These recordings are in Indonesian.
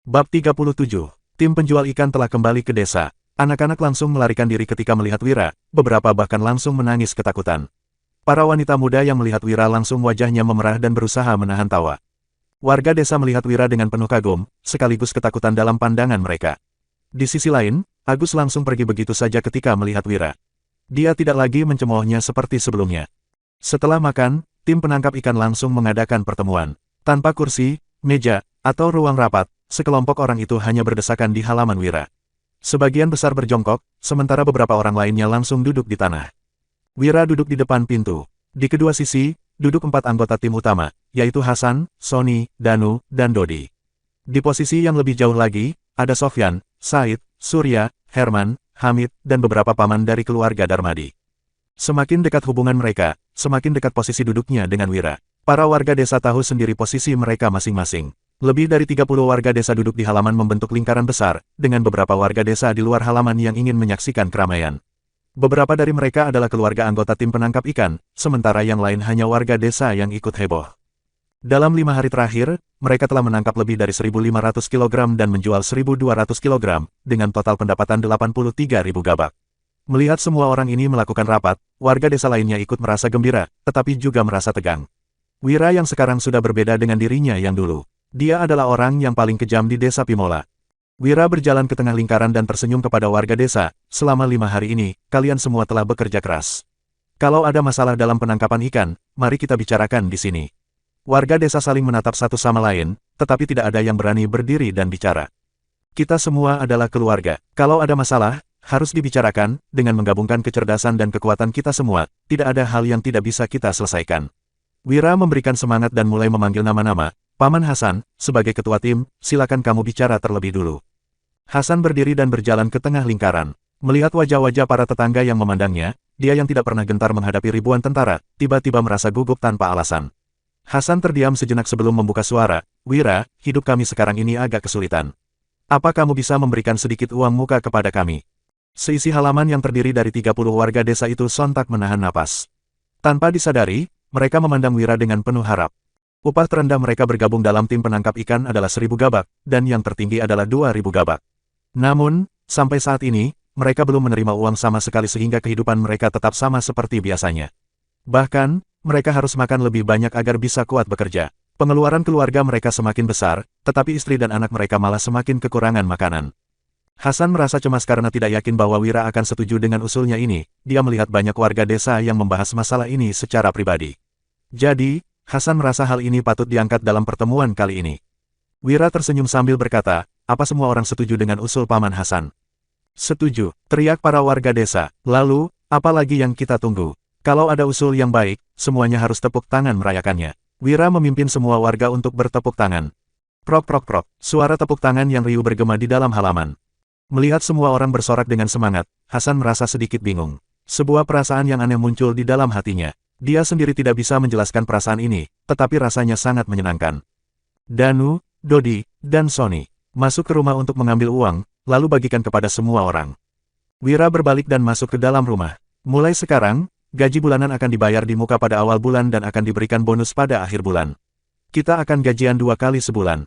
Bab 37. Tim penjual ikan telah kembali ke desa. Anak-anak langsung melarikan diri ketika melihat Wira, beberapa bahkan langsung menangis ketakutan. Para wanita muda yang melihat Wira langsung wajahnya memerah dan berusaha menahan tawa. Warga desa melihat Wira dengan penuh kagum, sekaligus ketakutan dalam pandangan mereka. Di sisi lain, Agus langsung pergi begitu saja ketika melihat Wira. Dia tidak lagi mencemoohnya seperti sebelumnya. Setelah makan, tim penangkap ikan langsung mengadakan pertemuan. Tanpa kursi, meja, atau ruang rapat, sekelompok orang itu hanya berdesakan di halaman Wira. Sebagian besar berjongkok, sementara beberapa orang lainnya langsung duduk di tanah. Wira duduk di depan pintu. Di kedua sisi, duduk 4 anggota tim utama, yaitu Hasan, Sony, Danu, dan Dodi. Di posisi yang lebih jauh lagi, ada Sofyan, Said, Surya, Herman, Hamid, dan beberapa paman dari keluarga Darmadi. Semakin dekat hubungan mereka, semakin dekat posisi duduknya dengan Wira. Para warga desa tahu sendiri posisi mereka masing-masing. Lebih dari 30 warga desa duduk di halaman membentuk lingkaran besar, dengan beberapa warga desa di luar halaman yang ingin menyaksikan keramaian. Beberapa dari mereka adalah keluarga anggota tim penangkap ikan, sementara yang lain hanya warga desa yang ikut heboh. Dalam 5 hari terakhir, mereka telah menangkap lebih dari 1.500 kg dan menjual 1.200 kg, dengan total pendapatan 83.000 gabak. Melihat semua orang ini melakukan rapat, warga desa lainnya ikut merasa gembira, tetapi juga merasa tegang. Wira yang sekarang sudah berbeda dengan dirinya yang dulu. Dia adalah orang yang paling kejam di desa Pimola. Wira berjalan ke tengah lingkaran dan tersenyum kepada warga desa. Selama 5 hari ini, kalian semua telah bekerja keras. Kalau ada masalah dalam penangkapan ikan, mari kita bicarakan di sini. Warga desa saling menatap satu sama lain, tetapi tidak ada yang berani berdiri dan bicara. Kita semua adalah keluarga. Kalau ada masalah, harus dibicarakan, dengan menggabungkan kecerdasan dan kekuatan kita semua, tidak ada hal yang tidak bisa kita selesaikan. Wira memberikan semangat dan mulai memanggil nama-nama. Paman Hasan, sebagai ketua tim, silakan kamu bicara terlebih dulu. Hasan berdiri dan berjalan ke tengah lingkaran. Melihat wajah-wajah para tetangga yang memandangnya, dia yang tidak pernah gentar menghadapi ribuan tentara, tiba-tiba merasa gugup tanpa alasan. Hasan terdiam sejenak sebelum membuka suara. Wira, hidup kami sekarang ini agak kesulitan. Apa kamu bisa memberikan sedikit uang muka kepada kami? Seisi halaman yang terdiri dari 30 warga desa itu sontak menahan napas. Tanpa disadari, mereka memandang Wira dengan penuh harap. Upah terendah mereka bergabung dalam tim penangkap ikan adalah 1.000 gabak, dan yang tertinggi adalah 2.000 gabak. Namun, sampai saat ini, mereka belum menerima uang sama sekali sehingga kehidupan mereka tetap sama seperti biasanya. Bahkan, mereka harus makan lebih banyak agar bisa kuat bekerja. Pengeluaran keluarga mereka semakin besar, tetapi istri dan anak mereka malah semakin kekurangan makanan. Hasan merasa cemas karena tidak yakin bahwa Wira akan setuju dengan usulnya ini. Dia melihat banyak warga desa yang membahas masalah ini secara pribadi. Jadi, Hasan merasa hal ini patut diangkat dalam pertemuan kali ini. Wira tersenyum sambil berkata, apa semua orang setuju dengan usul Paman Hasan? Setuju, teriak para warga desa. Lalu, apa lagi yang kita tunggu? Kalau ada usul yang baik, semuanya harus tepuk tangan merayakannya. Wira memimpin semua warga untuk bertepuk tangan. Prok prok prok, suara tepuk tangan yang riuh bergema di dalam halaman. Melihat semua orang bersorak dengan semangat, Hasan merasa sedikit bingung. Sebuah perasaan yang aneh muncul di dalam hatinya. Dia sendiri tidak bisa menjelaskan perasaan ini, tetapi rasanya sangat menyenangkan. Danu, Dodi, dan Sony masuk ke rumah untuk mengambil uang, lalu bagikan kepada semua orang. Wira berbalik dan masuk ke dalam rumah. Mulai sekarang, gaji bulanan akan dibayar di muka pada awal bulan dan akan diberikan bonus pada akhir bulan. Kita akan gajian 2 kali sebulan.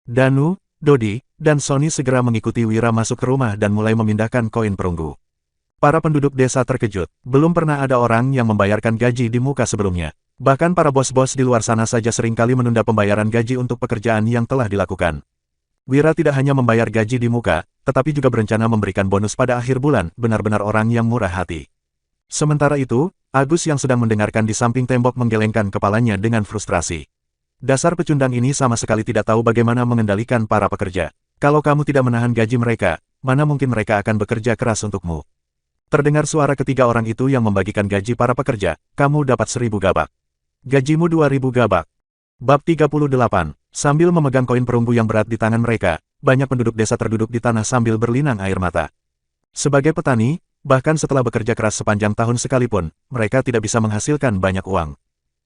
Danu, Dodi, dan Sony segera mengikuti Wira masuk ke rumah dan mulai memindahkan koin perunggu. Para penduduk desa terkejut. Belum pernah ada orang yang membayarkan gaji di muka sebelumnya. Bahkan para bos-bos di luar sana saja seringkali menunda pembayaran gaji untuk pekerjaan yang telah dilakukan. Wira tidak hanya membayar gaji di muka, tetapi juga berencana memberikan bonus pada akhir bulan, benar-benar orang yang murah hati. Sementara itu, Agus yang sedang mendengarkan di samping tembok menggelengkan kepalanya dengan frustrasi. Dasar pecundang ini sama sekali tidak tahu bagaimana mengendalikan para pekerja. Kalau kamu tidak menahan gaji mereka, mana mungkin mereka akan bekerja keras untukmu? Terdengar suara ketiga orang itu yang membagikan gaji para pekerja, kamu dapat 1.000 gabak. Gajimu 2.000 gabak. Bab 38. Sambil memegang koin perunggu yang berat di tangan mereka, banyak penduduk desa terduduk di tanah sambil berlinang air mata. Sebagai petani, bahkan setelah bekerja keras sepanjang tahun sekalipun, mereka tidak bisa menghasilkan banyak uang.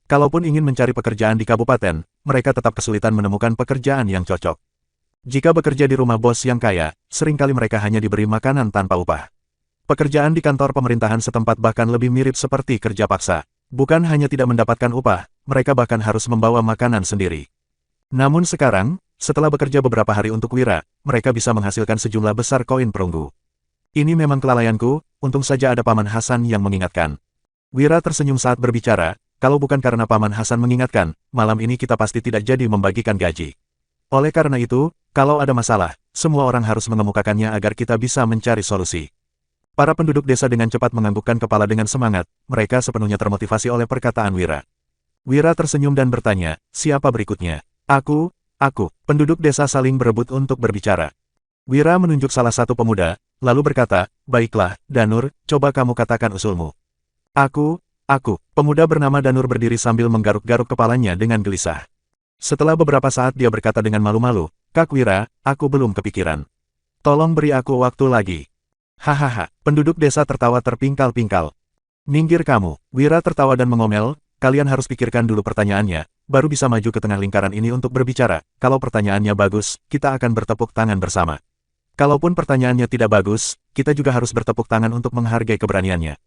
Kalaupun ingin mencari pekerjaan di kabupaten, mereka tetap kesulitan menemukan pekerjaan yang cocok. Jika bekerja di rumah bos yang kaya, seringkali mereka hanya diberi makanan tanpa upah. Pekerjaan di kantor pemerintahan setempat bahkan lebih mirip seperti kerja paksa. Bukan hanya tidak mendapatkan upah, mereka bahkan harus membawa makanan sendiri. Namun sekarang, setelah bekerja beberapa hari untuk Wira, mereka bisa menghasilkan sejumlah besar koin perunggu. Ini memang kelalaianku, untung saja ada Paman Hasan yang mengingatkan. Wira tersenyum saat berbicara, kalau bukan karena Paman Hasan mengingatkan, malam ini kita pasti tidak jadi membagikan gaji. Oleh karena itu, kalau ada masalah, semua orang harus mengemukakannya agar kita bisa mencari solusi. Para penduduk desa dengan cepat menganggukkan kepala dengan semangat, mereka sepenuhnya termotivasi oleh perkataan Wira. Wira tersenyum dan bertanya, siapa berikutnya? Aku. Penduduk desa saling berebut untuk berbicara. Wira menunjuk salah satu pemuda, lalu berkata, baiklah, Danur, coba kamu katakan usulmu. Aku. Pemuda bernama Danur berdiri sambil menggaruk-garuk kepalanya dengan gelisah. Setelah beberapa saat dia berkata dengan malu-malu, Kak Wira, aku belum kepikiran. Tolong beri aku waktu lagi. Hahaha, penduduk desa tertawa terpingkal-pingkal. Minggir kamu, Wira tertawa dan mengomel, kalian harus pikirkan dulu pertanyaannya, baru bisa maju ke tengah lingkaran ini untuk berbicara. Kalau pertanyaannya bagus, kita akan bertepuk tangan bersama. Kalaupun pertanyaannya tidak bagus, kita juga harus bertepuk tangan untuk menghargai keberaniannya.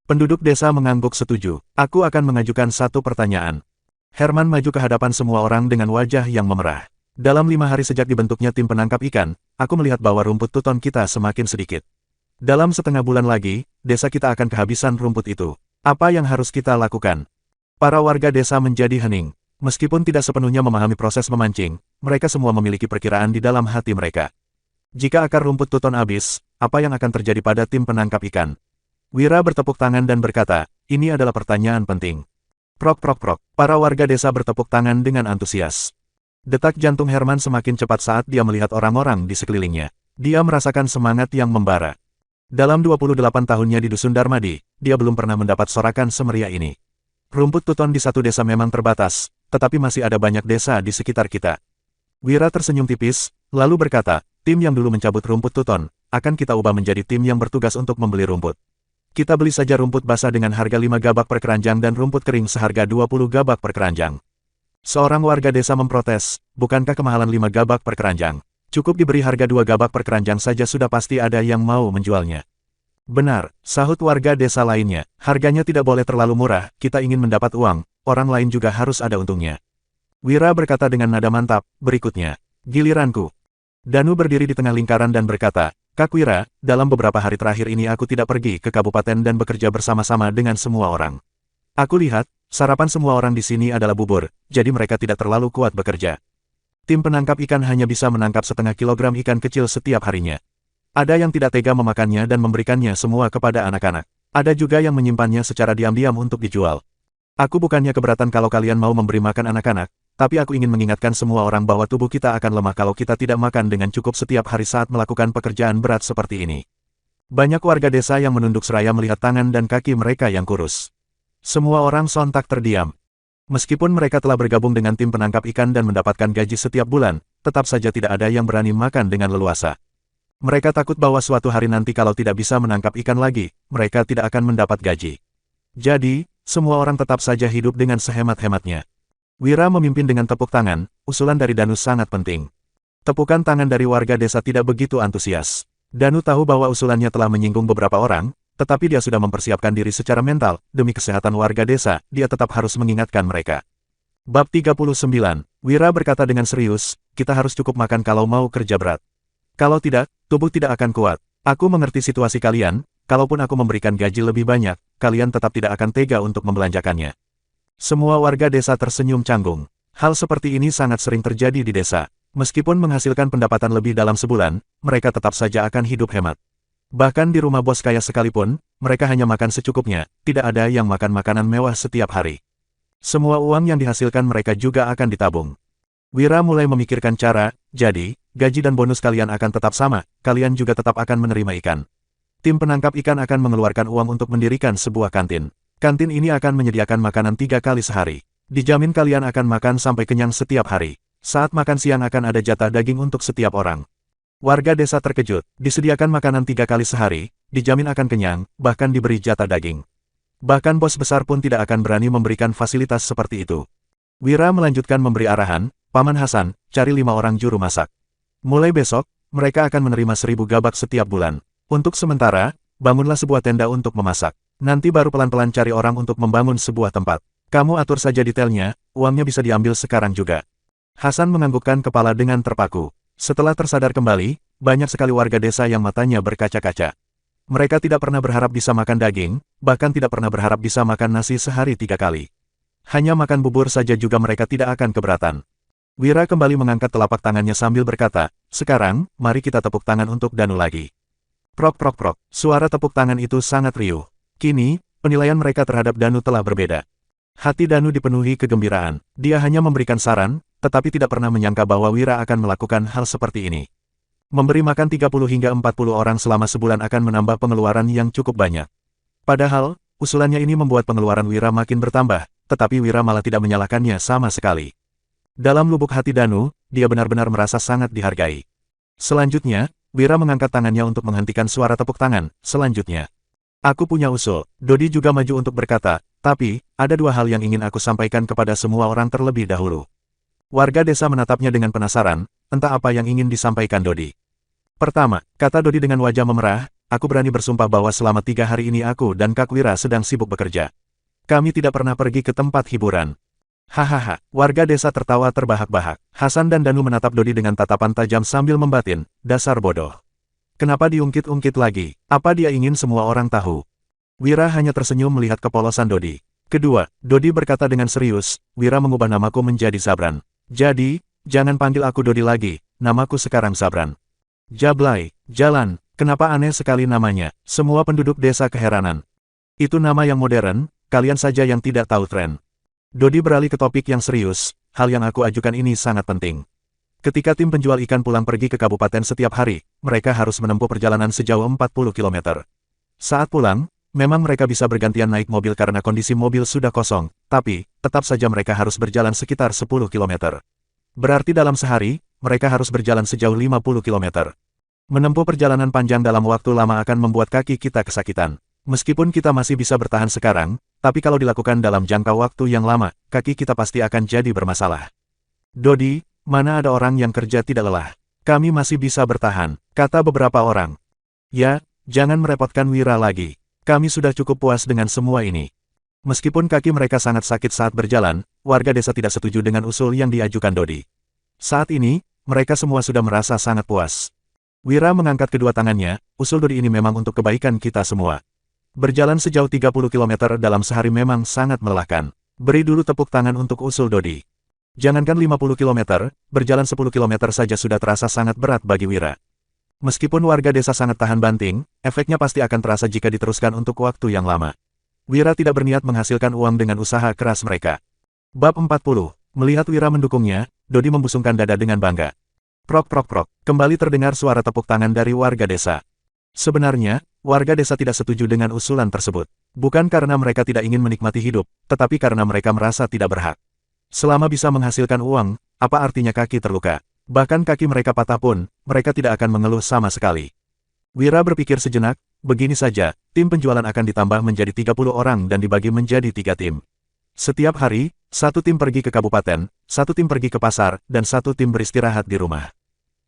Penduduk desa mengangguk setuju. Aku akan mengajukan satu pertanyaan. Herman maju ke hadapan semua orang dengan wajah yang memerah. Dalam 5 hari sejak dibentuknya tim penangkap ikan, aku melihat bahwa rumput tuton kita semakin sedikit. Dalam setengah bulan lagi, desa kita akan kehabisan rumput itu. Apa yang harus kita lakukan? Para warga desa menjadi hening. Meskipun tidak sepenuhnya memahami proses memancing, mereka semua memiliki perkiraan di dalam hati mereka. Jika akar rumput tuton habis, apa yang akan terjadi pada tim penangkap ikan? Wira bertepuk tangan dan berkata, ini adalah pertanyaan penting. Prok. Para warga desa bertepuk tangan dengan antusias. Detak jantung Herman semakin cepat saat dia melihat orang-orang di sekelilingnya. Dia merasakan semangat yang membara. Dalam 28 tahunnya di Dusun Darmadi, dia belum pernah mendapat sorakan semeriah ini. Rumput tuton di satu desa memang terbatas, tetapi masih ada banyak desa di sekitar kita. Wira tersenyum tipis, lalu berkata, tim yang dulu mencabut rumput tuton, akan kita ubah menjadi tim yang bertugas untuk membeli rumput. Kita beli saja rumput basah dengan harga 5 gabak per keranjang dan rumput kering seharga 20 gabak per keranjang. Seorang warga desa memprotes, bukankah kemahalan 5 gabak per keranjang? Cukup diberi harga 2 gabak per keranjang saja sudah pasti ada yang mau menjualnya. Benar, sahut warga desa lainnya, harganya tidak boleh terlalu murah, kita ingin mendapat uang, orang lain juga harus ada untungnya. Wira berkata dengan nada mantap, berikutnya, giliranku. Danu berdiri di tengah lingkaran dan berkata, Kak Wira, dalam beberapa hari terakhir ini aku tidak pergi ke kabupaten dan bekerja bersama-sama dengan semua orang. Aku lihat, sarapan semua orang di sini adalah bubur, jadi mereka tidak terlalu kuat bekerja. Tim penangkap ikan hanya bisa menangkap setengah kilogram ikan kecil setiap harinya. Ada yang tidak tega memakannya dan memberikannya semua kepada anak-anak. Ada juga yang menyimpannya secara diam-diam untuk dijual. Aku bukannya keberatan kalau kalian mau memberi makan anak-anak, tapi aku ingin mengingatkan semua orang bahwa tubuh kita akan lemah kalau kita tidak makan dengan cukup setiap hari saat melakukan pekerjaan berat seperti ini. Banyak warga desa yang menunduk seraya melihat tangan dan kaki mereka yang kurus. Semua orang sontak terdiam. Meskipun mereka telah bergabung dengan tim penangkap ikan dan mendapatkan gaji setiap bulan, tetap saja tidak ada yang berani makan dengan leluasa. Mereka takut bahwa suatu hari nanti kalau tidak bisa menangkap ikan lagi, mereka tidak akan mendapat gaji. Jadi, semua orang tetap saja hidup dengan sehemat-hematnya. Wira memimpin dengan tepuk tangan, usulan dari Danu sangat penting. Tepukan tangan dari warga desa tidak begitu antusias. Danu tahu bahwa usulannya telah menyinggung beberapa orang, tetapi dia sudah mempersiapkan diri secara mental, demi kesehatan warga desa, dia tetap harus mengingatkan mereka. Bab 39, Wira berkata dengan serius, kita harus cukup makan kalau mau kerja berat. Kalau tidak, tubuh tidak akan kuat. Aku mengerti situasi kalian, kalaupun aku memberikan gaji lebih banyak, kalian tetap tidak akan tega untuk membelanjakannya. Semua warga desa tersenyum canggung. Hal seperti ini sangat sering terjadi di desa. Meskipun menghasilkan pendapatan lebih dalam sebulan, mereka tetap saja akan hidup hemat. Bahkan di rumah bos kaya sekalipun, mereka hanya makan secukupnya, tidak ada yang makan makanan mewah setiap hari. Semua uang yang dihasilkan mereka juga akan ditabung. Wira mulai memikirkan cara, jadi, gaji dan bonus kalian akan tetap sama, kalian juga tetap akan menerima ikan. Tim penangkap ikan akan mengeluarkan uang untuk mendirikan sebuah kantin. Kantin ini akan menyediakan makanan 3 kali sehari. Dijamin kalian akan makan sampai kenyang setiap hari. Saat makan siang akan ada jatah daging untuk setiap orang. Warga desa terkejut, disediakan makanan 3 kali sehari, dijamin akan kenyang, bahkan diberi jatah daging. Bahkan bos besar pun tidak akan berani memberikan fasilitas seperti itu. Wira melanjutkan memberi arahan, Paman Hasan, cari 5 orang juru masak. Mulai besok, mereka akan menerima 1000 gabak setiap bulan. Untuk sementara, bangunlah sebuah tenda untuk memasak. Nanti baru pelan-pelan cari orang untuk membangun sebuah tempat. Kamu atur saja detailnya, uangnya bisa diambil sekarang juga. Hasan menganggukkan kepala dengan terpaku. Setelah tersadar kembali, banyak sekali warga desa yang matanya berkaca-kaca. Mereka tidak pernah berharap bisa makan daging, bahkan tidak pernah berharap bisa makan nasi sehari 3 kali. Hanya makan bubur saja juga mereka tidak akan keberatan. Wira kembali mengangkat telapak tangannya sambil berkata, "Sekarang, mari kita tepuk tangan untuk Danu lagi." Prok prok prok, suara tepuk tangan itu sangat riuh. Kini, penilaian mereka terhadap Danu telah berbeda. Hati Danu dipenuhi kegembiraan. Dia hanya memberikan saran, tetapi tidak pernah menyangka bahwa Wira akan melakukan hal seperti ini. Memberi makan 30 hingga 40 orang selama sebulan akan menambah pengeluaran yang cukup banyak. Padahal, usulannya ini membuat pengeluaran Wira makin bertambah, tetapi Wira malah tidak menyalahkannya sama sekali. Dalam lubuk hati Danu, dia benar-benar merasa sangat dihargai. Selanjutnya, Wira mengangkat tangannya untuk menghentikan suara tepuk tangan. Selanjutnya, "Aku punya usul." Dodi juga maju untuk berkata, "Tapi, ada 2 hal yang ingin aku sampaikan kepada semua orang terlebih dahulu." Warga desa menatapnya dengan penasaran, entah apa yang ingin disampaikan Dodi. "Pertama," kata Dodi dengan wajah memerah, "aku berani bersumpah bahwa selama 3 hari ini aku dan Kak Wira sedang sibuk bekerja. Kami tidak pernah pergi ke tempat hiburan." Hahaha, warga desa tertawa terbahak-bahak. Hasan dan Danu menatap Dodi dengan tatapan tajam sambil membatin, "Dasar bodoh. Kenapa diungkit-ungkit lagi? Apa dia ingin semua orang tahu?" Wira hanya tersenyum melihat kepolosan Dodi. Kedua, Dodi berkata dengan serius, "Wira mengubah namaku menjadi Sabran. Jadi, jangan panggil aku Dodi lagi, namaku sekarang Sabran." Jablay, jalan, kenapa aneh sekali namanya, semua penduduk desa keheranan. "Itu nama yang modern, kalian saja yang tidak tahu tren." Dodi beralih ke topik yang serius, "Hal yang aku ajukan ini sangat penting. Ketika tim penjual ikan pulang pergi ke kabupaten setiap hari, mereka harus menempuh perjalanan sejauh 40 km. Saat pulang, memang mereka bisa bergantian naik mobil karena kondisi mobil sudah kosong, tapi, tetap saja mereka harus berjalan sekitar 10 km. Berarti dalam sehari, mereka harus berjalan sejauh 50 km. Menempuh perjalanan panjang dalam waktu lama akan membuat kaki kita kesakitan. Meskipun kita masih bisa bertahan sekarang, tapi kalau dilakukan dalam jangka waktu yang lama, kaki kita pasti akan jadi bermasalah." "Dodi, mana ada orang yang kerja tidak lelah? Kami masih bisa bertahan," kata beberapa orang. "Ya, jangan merepotkan Wira lagi. Kami sudah cukup puas dengan semua ini." Meskipun kaki mereka sangat sakit saat berjalan, warga desa tidak setuju dengan usul yang diajukan Dodi. Saat ini, mereka semua sudah merasa sangat puas. Wira mengangkat kedua tangannya, "Usul Dodi ini memang untuk kebaikan kita semua. Berjalan sejauh 30 km dalam sehari memang sangat melelahkan. Beri dulu tepuk tangan untuk usul Dodi." Jangankan 50 km, berjalan 10 km saja sudah terasa sangat berat bagi Wira. Meskipun warga desa sangat tahan banting, efeknya pasti akan terasa jika diteruskan untuk waktu yang lama. Wira tidak berniat menghasilkan uang dengan usaha keras mereka. Bab 40. Melihat Wira mendukungnya, Dodi membusungkan dada dengan bangga. Prok prok prok, kembali terdengar suara tepuk tangan dari warga desa. Sebenarnya, warga desa tidak setuju dengan usulan tersebut. Bukan karena mereka tidak ingin menikmati hidup, tetapi karena mereka merasa tidak berhak. Selama bisa menghasilkan uang, apa artinya kaki terluka? Bahkan kaki mereka patah pun, mereka tidak akan mengeluh sama sekali. Wira berpikir sejenak, begini saja, tim penjualan akan ditambah menjadi 30 orang dan dibagi menjadi 3 tim. Setiap hari, 1 tim pergi ke kabupaten, 1 tim pergi ke pasar, dan 1 tim beristirahat di rumah.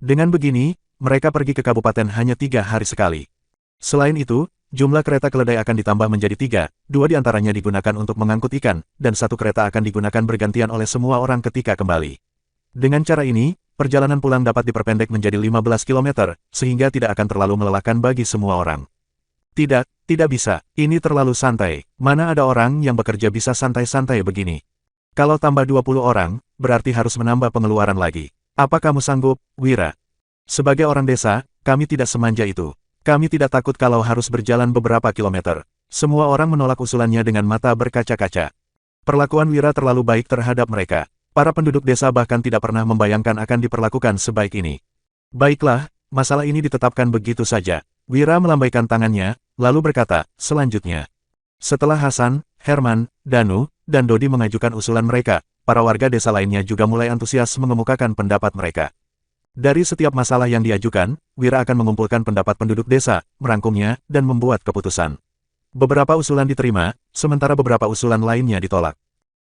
Dengan begini, mereka pergi ke kabupaten hanya 3 hari sekali. Selain itu, jumlah kereta keledai akan ditambah menjadi 3, 2 diantaranya digunakan untuk mengangkut ikan, dan 1 kereta akan digunakan bergantian oleh semua orang ketika kembali. Dengan cara ini, perjalanan pulang dapat diperpendek menjadi 15 km, sehingga tidak akan terlalu melelahkan bagi semua orang. Tidak, tidak bisa, ini terlalu santai, mana ada orang yang bekerja bisa santai-santai begini. Kalau tambah 20 orang, berarti harus menambah pengeluaran lagi. Apa kamu sanggup, Wira? Sebagai orang desa, kami tidak semanja itu. Kami tidak takut kalau harus berjalan beberapa kilometer. Semua orang menolak usulannya dengan mata berkaca-kaca. Perlakuan Wira terlalu baik terhadap mereka. Para penduduk desa bahkan tidak pernah membayangkan akan diperlakukan sebaik ini. Baiklah, masalah ini ditetapkan begitu saja. Wira melambaikan tangannya, lalu berkata, selanjutnya. Setelah Hasan, Herman, Danu, dan Dodi mengajukan usulan mereka, para warga desa lainnya juga mulai antusias mengemukakan pendapat mereka. Dari setiap masalah yang diajukan, Wira akan mengumpulkan pendapat penduduk desa, merangkumnya, dan membuat keputusan. Beberapa usulan diterima, sementara beberapa usulan lainnya ditolak.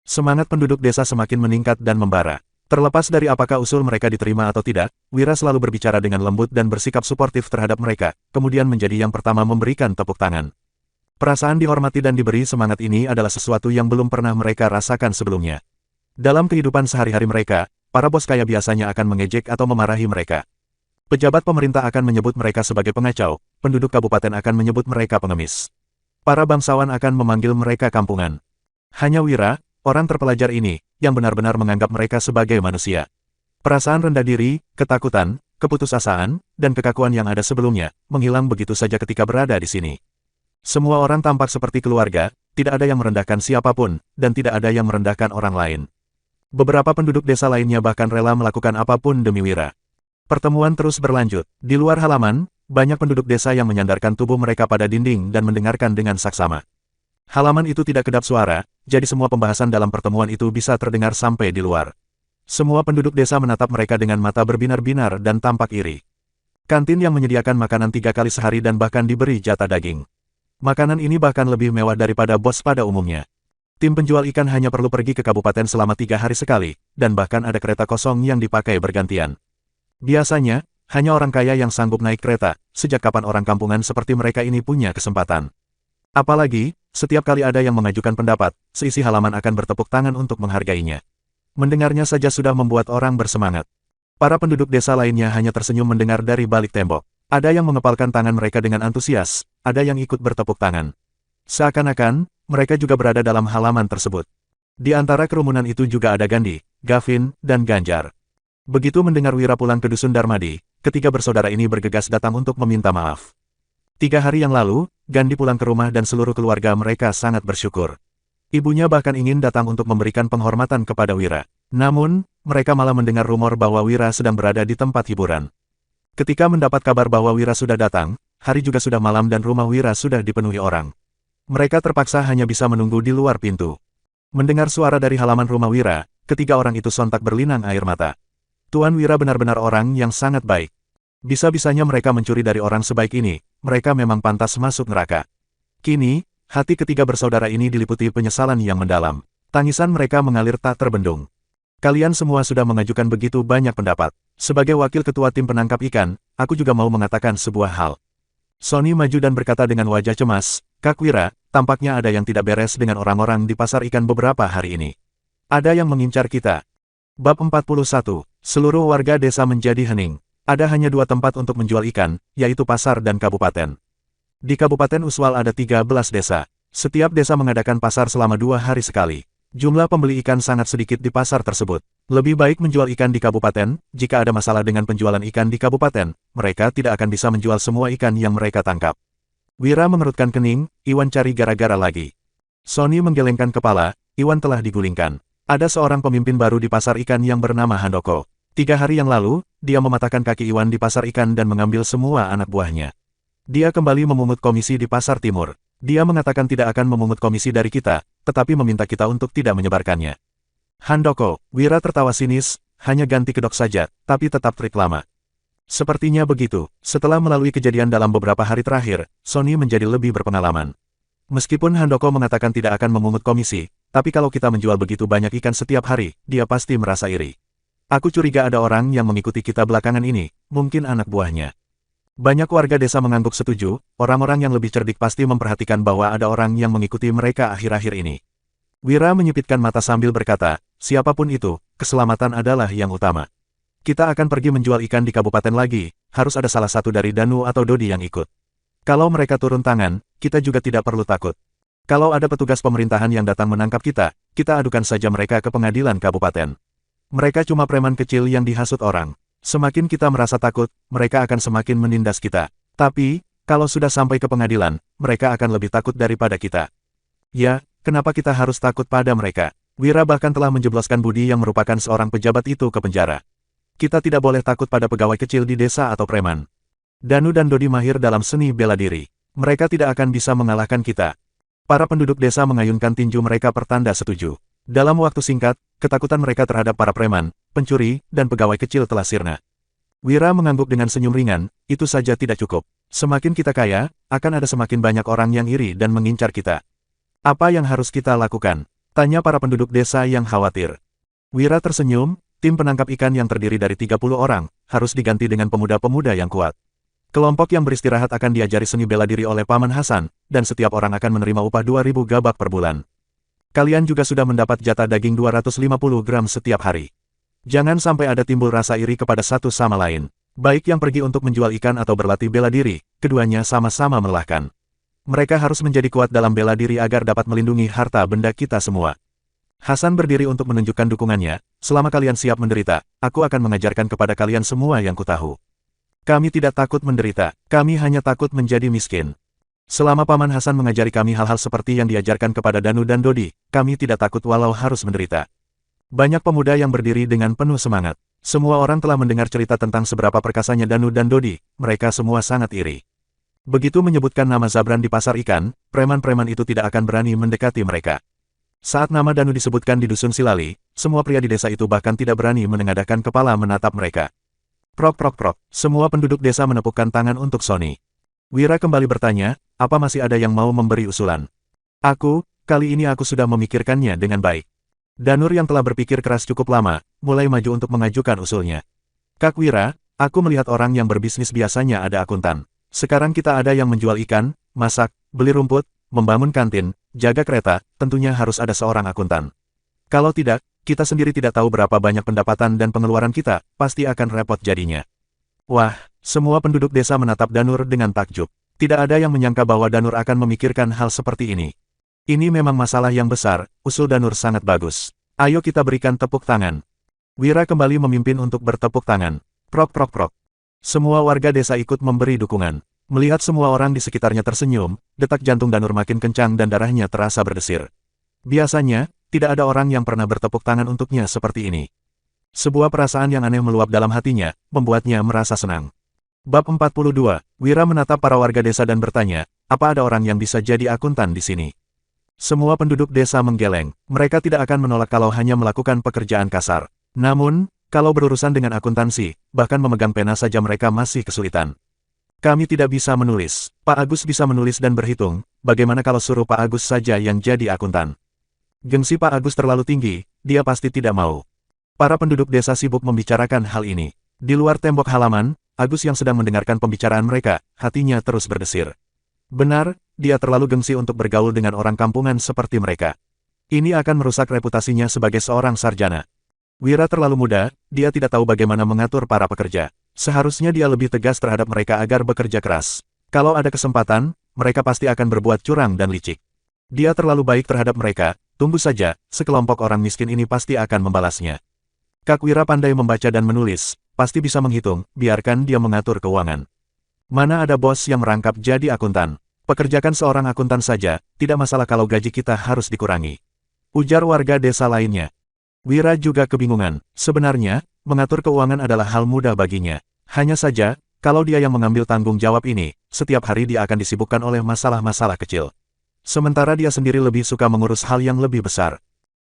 Semangat penduduk desa semakin meningkat dan membara. Terlepas dari apakah usul mereka diterima atau tidak, Wira selalu berbicara dengan lembut dan bersikap suportif terhadap mereka, kemudian menjadi yang pertama memberikan tepuk tangan. Perasaan dihormati dan diberi semangat ini adalah sesuatu yang belum pernah mereka rasakan sebelumnya. Dalam kehidupan sehari-hari mereka, para bos kaya biasanya akan mengejek atau memarahi mereka. Pejabat pemerintah akan menyebut mereka sebagai pengacau, penduduk kabupaten akan menyebut mereka pengemis. Para bangsawan akan memanggil mereka kampungan. Hanya Wira, orang terpelajar ini, yang benar-benar menganggap mereka sebagai manusia. Perasaan rendah diri, ketakutan, keputusasaan, dan kekakuan yang ada sebelumnya, menghilang begitu saja ketika berada di sini. Semua orang tampak seperti keluarga, tidak ada yang merendahkan siapapun, dan tidak ada yang merendahkan orang lain. Beberapa penduduk desa lainnya bahkan rela melakukan apapun demi Wira. Pertemuan terus berlanjut. Di luar halaman, banyak penduduk desa yang menyandarkan tubuh mereka pada dinding dan mendengarkan dengan saksama. Halaman itu tidak kedap suara, jadi semua pembahasan dalam pertemuan itu bisa terdengar sampai di luar. Semua penduduk desa menatap mereka dengan mata berbinar-binar dan tampak iri. Kantin yang menyediakan makanan 3 kali sehari dan bahkan diberi jatah daging. Makanan ini bahkan lebih mewah daripada bos pada umumnya. Tim penjual ikan hanya perlu pergi ke kabupaten selama 3 hari sekali, dan bahkan ada kereta kosong yang dipakai bergantian. Biasanya, hanya orang kaya yang sanggup naik kereta, sejak kapan orang kampungan seperti mereka ini punya kesempatan. Apalagi, setiap kali ada yang mengajukan pendapat, seisi halaman akan bertepuk tangan untuk menghargainya. Mendengarnya saja sudah membuat orang bersemangat. Para penduduk desa lainnya hanya tersenyum mendengar dari balik tembok. Ada yang mengepalkan tangan mereka dengan antusias, ada yang ikut bertepuk tangan. Seakan-akan, mereka juga berada dalam halaman tersebut. Di antara kerumunan itu juga ada Gandhi, Gavin, dan Ganjar. Begitu mendengar Wira pulang ke Dusun Darmadi, ketiga bersaudara ini bergegas datang untuk meminta maaf. 3 hari yang lalu, Gandhi pulang ke rumah dan seluruh keluarga mereka sangat bersyukur. Ibunya bahkan ingin datang untuk memberikan penghormatan kepada Wira. Namun, mereka malah mendengar rumor bahwa Wira sedang berada di tempat hiburan. Ketika mendapat kabar bahwa Wira sudah datang, hari juga sudah malam dan rumah Wira sudah dipenuhi orang. Mereka terpaksa hanya bisa menunggu di luar pintu. Mendengar suara dari halaman rumah Wira, ketiga orang itu sontak berlinang air mata. Tuan Wira benar-benar orang yang sangat baik. Bisa-bisanya mereka mencuri dari orang sebaik ini, mereka memang pantas masuk neraka. Kini, hati ketiga bersaudara ini diliputi penyesalan yang mendalam. Tangisan mereka mengalir tak terbendung. Kalian semua sudah mengajukan begitu banyak pendapat. Sebagai wakil ketua tim penangkap ikan, aku juga mau mengatakan sebuah hal. Sony maju dan berkata dengan wajah cemas, Kak Wira, tampaknya ada yang tidak beres dengan orang-orang di pasar ikan beberapa hari ini. Ada yang mengincar kita. Bab 41. Seluruh warga desa menjadi hening. Ada hanya 2 tempat untuk menjual ikan, yaitu pasar dan kabupaten. Di Kabupaten Uswal ada 13 desa. Setiap desa mengadakan pasar selama 2 hari sekali. Jumlah pembeli ikan sangat sedikit di pasar tersebut. Lebih baik menjual ikan di kabupaten, jika ada masalah dengan penjualan ikan di kabupaten, mereka tidak akan bisa menjual semua ikan yang mereka tangkap. Wira mengerutkan kening, Iwan cari gara-gara lagi. Sony menggelengkan kepala, Iwan telah digulingkan. Ada seorang pemimpin baru di pasar ikan yang bernama Handoko. 3 hari yang lalu, dia mematahkan kaki Iwan di pasar ikan dan mengambil semua anak buahnya. Dia kembali memungut komisi di pasar timur. Dia mengatakan tidak akan memungut komisi dari kita, tetapi meminta kita untuk tidak menyebarkannya. Handoko, Wira tertawa sinis, hanya ganti kedok saja, tapi tetap trik lama. Sepertinya begitu, setelah melalui kejadian dalam beberapa hari terakhir, Sony menjadi lebih berpengalaman. Meskipun Handoko mengatakan tidak akan memungut komisi, tapi kalau kita menjual begitu banyak ikan setiap hari, dia pasti merasa iri. Aku curiga ada orang yang mengikuti kita belakangan ini, mungkin anak buahnya. Banyak warga desa mengangguk setuju, orang-orang yang lebih cerdik pasti memperhatikan bahwa ada orang yang mengikuti mereka akhir-akhir ini. Wira menyipitkan mata sambil berkata, siapapun itu, keselamatan adalah yang utama. Kita akan pergi menjual ikan di kabupaten lagi, harus ada salah satu dari Danu atau Dodi yang ikut. Kalau mereka turun tangan, kita juga tidak perlu takut. Kalau ada petugas pemerintahan yang datang menangkap kita adukan saja mereka ke pengadilan kabupaten. Mereka cuma preman kecil yang dihasut orang. Semakin kita merasa takut, mereka akan semakin menindas kita. Tapi, kalau sudah sampai ke pengadilan, mereka akan lebih takut daripada kita. Ya, kenapa kita harus takut pada mereka? Wira bahkan telah menjebloskan Budi yang merupakan seorang pejabat itu ke penjara. Kita tidak boleh takut pada pegawai kecil di desa atau preman. Danu dan Dodi mahir dalam seni bela diri. Mereka tidak akan bisa mengalahkan kita. Para penduduk desa mengayunkan tinju mereka pertanda setuju. Dalam waktu singkat, ketakutan mereka terhadap para preman, pencuri, dan pegawai kecil telah sirna. Wira mengangguk dengan senyum ringan, itu saja tidak cukup. Semakin kita kaya, akan ada semakin banyak orang yang iri dan mengincar kita. Apa yang harus kita lakukan? Tanya para penduduk desa yang khawatir. Wira tersenyum, tim penangkap ikan yang terdiri dari 30 orang, harus diganti dengan pemuda-pemuda yang kuat. Kelompok yang beristirahat akan diajari seni bela diri oleh Paman Hasan, dan setiap orang akan menerima upah 2.000 gabak per bulan. Kalian juga sudah mendapat jatah daging 250 gram setiap hari. Jangan sampai ada timbul rasa iri kepada satu sama lain. Baik yang pergi untuk menjual ikan atau berlatih bela diri, keduanya sama-sama melelahkan. Mereka harus menjadi kuat dalam bela diri agar dapat melindungi harta benda kita semua. Hasan berdiri untuk menunjukkan dukungannya. Selama kalian siap menderita, aku akan mengajarkan kepada kalian semua yang kutahu. Kami tidak takut menderita, kami hanya takut menjadi miskin. Selama Paman Hasan mengajari kami hal-hal seperti yang diajarkan kepada Danu dan Dodi, kami tidak takut walau harus menderita. Banyak pemuda yang berdiri dengan penuh semangat. Semua orang telah mendengar cerita tentang seberapa perkasanya Danu dan Dodi, mereka semua sangat iri. Begitu menyebutkan nama Zabran di pasar ikan, preman-preman itu tidak akan berani mendekati mereka. Saat nama Danu disebutkan di Dusun Silali, semua pria di desa itu bahkan tidak berani menengadahkan kepala menatap mereka. Prok prok prok, semua penduduk desa menepukkan tangan untuk Sony. Wira kembali bertanya, apa masih ada yang mau memberi usulan? Kali ini aku sudah memikirkannya dengan baik. Danur yang telah berpikir keras cukup lama, mulai maju untuk mengajukan usulnya. Kak Wira, aku melihat orang yang berbisnis biasanya ada akuntan. Sekarang kita ada yang menjual ikan, masak, beli rumput, membangun kantin, jaga kereta, tentunya harus ada seorang akuntan. Kalau tidak, kita sendiri tidak tahu berapa banyak pendapatan dan pengeluaran kita, pasti akan repot jadinya. Wah, semua penduduk desa menatap Danur dengan takjub. Tidak ada yang menyangka bahwa Danur akan memikirkan hal seperti ini. Ini memang masalah yang besar, usul Danur sangat bagus. Ayo kita berikan tepuk tangan. Wira kembali memimpin untuk bertepuk tangan. Prok prok prok. Semua warga desa ikut memberi dukungan. Melihat semua orang di sekitarnya tersenyum, detak jantung Danur makin kencang dan darahnya terasa berdesir. Biasanya, tidak ada orang yang pernah bertepuk tangan untuknya seperti ini. Sebuah perasaan yang aneh meluap dalam hatinya, membuatnya merasa senang. Bab 42, Wira menatap para warga desa dan bertanya, apa ada orang yang bisa jadi akuntan di sini? Semua penduduk desa menggeleng, mereka tidak akan menolak kalau hanya melakukan pekerjaan kasar. Namun, kalau berurusan dengan akuntansi, bahkan memegang pena saja mereka masih kesulitan. Kami tidak bisa menulis, Pak Agus bisa menulis dan berhitung, bagaimana kalau suruh Pak Agus saja yang jadi akuntan? Gengsi Pak Agus terlalu tinggi, dia pasti tidak mau. Para penduduk desa sibuk membicarakan hal ini. Di luar tembok halaman, Agus yang sedang mendengarkan pembicaraan mereka, hatinya terus berdesir. Benar, dia terlalu gengsi untuk bergaul dengan orang kampungan seperti mereka. Ini akan merusak reputasinya sebagai seorang sarjana. Wira terlalu muda, dia tidak tahu bagaimana mengatur para pekerja. Seharusnya dia lebih tegas terhadap mereka agar bekerja keras. Kalau ada kesempatan, mereka pasti akan berbuat curang dan licik. Dia terlalu baik terhadap mereka, tunggu saja, sekelompok orang miskin ini pasti akan membalasnya. Kak Wira pandai membaca dan menulis, pasti bisa menghitung, biarkan dia mengatur keuangan. Mana ada bos yang merangkap jadi akuntan? Pekerjakan seorang akuntan saja, tidak masalah kalau gaji kita harus dikurangi. Ujar warga desa lainnya. Wira juga kebingungan, sebenarnya, mengatur keuangan adalah hal mudah baginya. Hanya saja, kalau dia yang mengambil tanggung jawab ini, setiap hari dia akan disibukkan oleh masalah-masalah kecil. Sementara dia sendiri lebih suka mengurus hal yang lebih besar.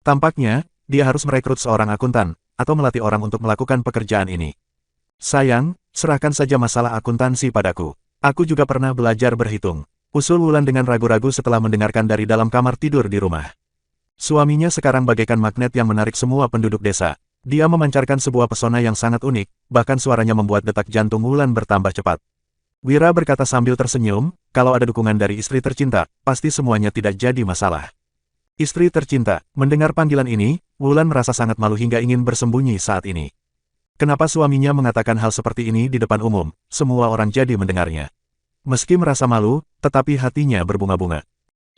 Tampaknya, dia harus merekrut seorang akuntan, atau melatih orang untuk melakukan pekerjaan ini. Sayang, serahkan saja masalah akuntansi padaku. Aku juga pernah belajar berhitung. Usul Wulan dengan ragu-ragu setelah mendengarkan dari dalam kamar tidur di rumah. Suaminya sekarang bagaikan magnet yang menarik semua penduduk desa. Dia memancarkan sebuah pesona yang sangat unik, bahkan suaranya membuat detak jantung Wulan bertambah cepat. Wira berkata sambil tersenyum, kalau ada dukungan dari istri tercinta, pasti semuanya tidak jadi masalah. Istri tercinta, mendengar panggilan ini, Wulan merasa sangat malu hingga ingin bersembunyi saat ini. Kenapa suaminya mengatakan hal seperti ini di depan umum, semua orang jadi mendengarnya. Meski merasa malu, tetapi hatinya berbunga-bunga.